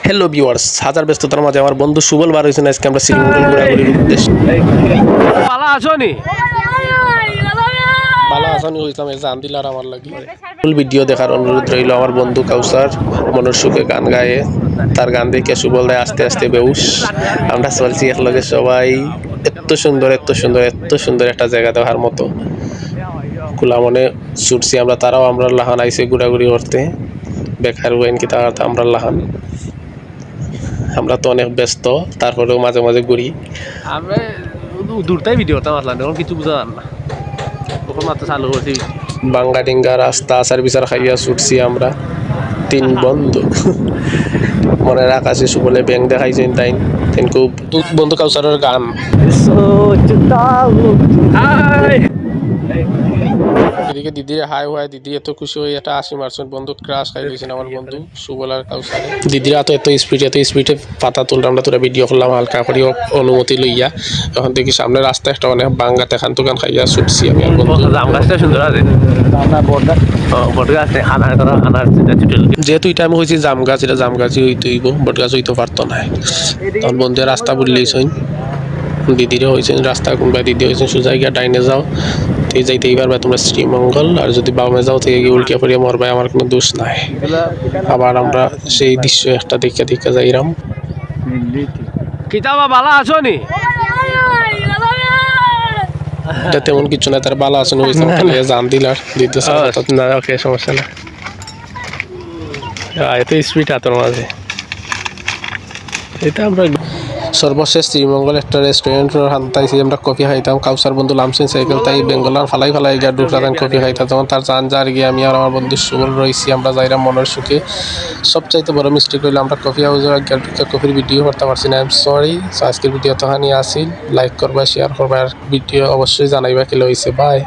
Hello viewers, হাজার ব্যস্ততার মাঝে আমার বন্ধু সুবল বার হয়েছেন। আজকে আমরা শ্রীমঙ্গল ঘোরাঘুরির উদ্দেশ্যে ভালো আছো নি? ভালো আসানি হয়েছিলাম এই জান দিল আর আমার লাগি ফুল ভিডিও দেখার অনুরোধ রইল। আমার বন্ধু কাউসার মনের সুখে গান গায়ে, তার গান দেখে সুবল দেয় আস্তে আস্তে বেউস। আমরা চলছি একলগে সবাই। এত সুন্দর এত সুন্দর এত সুন্দর একটা জায়গা দেখার মতো। খোলা মনে ছুটছি আমরা, তারাও আমরা লাহান আইসে ঘোরাঘুরি করতে। বেকার ওয়েন কি তারা আমরা লাহান, আমরা তো অনেক ব্যস্ত, তারপরেও মাঝে মাঝে ঘুরি। আমরা দূরটাই ভিডিও করতাম আসলাম, এখন কিছু বুঝা যান না, তখন মাত্র চালু করছি। বাঙ্গা ডিঙ্গা রাস্তা আচার বিচার খাইয়া ছুটছি আমরা তিন বন্ধু। মনের আকাশে সুবলে ব্যাং দেখাইছেন তাই তেনকু বন্ধু কাউসারের গান। এদিকে দিদির হাই হয়, দিদি এত খুশি হয়ে একটা 80 মারছেন, বন্ধু ক্রাশ খাই দিয়েছেন আমার বন্ধু সুবল আর কাউসারে। দিদিরা তো এত স্পিডে পাতা তুললাম, আমরা তোরা ভিডিও করলাম হালকা করে অনুমতি লইয়া। এখন দেখি সামনে রাস্তা একটা অনেক বাঙ্গা তেখান তুকান খাইয়া ছুটছি আমি আর বন্ধু। জাম গাছটা সুন্দর আছে, বট গাছ যেহেতু এটা আমি হয়েছি জাম গাছ, এটা জাম গাছই হইতে হইব, বট গাছ হইতে পারতো না। তখন বন্ধুরা রাস্তা বললেইছেন, দিদিরে হয়েছেন রাস্তা কোনবা দিদি হয়েছেন সোজা গিয়া ডাইনে যাও, তো যাইতে এইবার তোমরা শ্রীমঙ্গল, আর যদি বামে যাও থেকে গিয়ে উল্টিয়া পড়িয়া মরবাই, আমার কোনো দোষ নাই। আবার আমরা সেই দৃশ্য একটা দেখে যাইরাম। কিতাবা ভালো আছো নি? এটা তেমন কিছু না, তার ভালো আসন হয়েছে জান দিল আর দিতে না, ওকে, সমস্যা না। এত স্পিড হাতের মাঝে এটা আমরা সর্বশেষ শ্রীমঙ্গল একটা রেস্টুরেন্টের হান্তাইছি, আমরা কফি খাইতাম। কাউসার বন্ধু লামছেন সাইকেল, তাই বেঙ্গলার ফালাই গিয়া ঢুকলাম কফি খাইতাম। তখন তার জান যার গিয়ে আমি আর আমার বন্ধু সুবল রয়েছি, আমরা যাইরাম মনের সুখে। সবচাইতে বড় মিস্টেক হইলো আমরা কফি হাউসে গিয়ে কফির ভিডিও করতে পারছি না। I am sorry. আজকের ভিডিও তো হানি আসিল, লাইক করবা, শেয়ার করবা, আর ভিডিও অবশ্যই জানাইবা কেলে হয়েছে। বাই।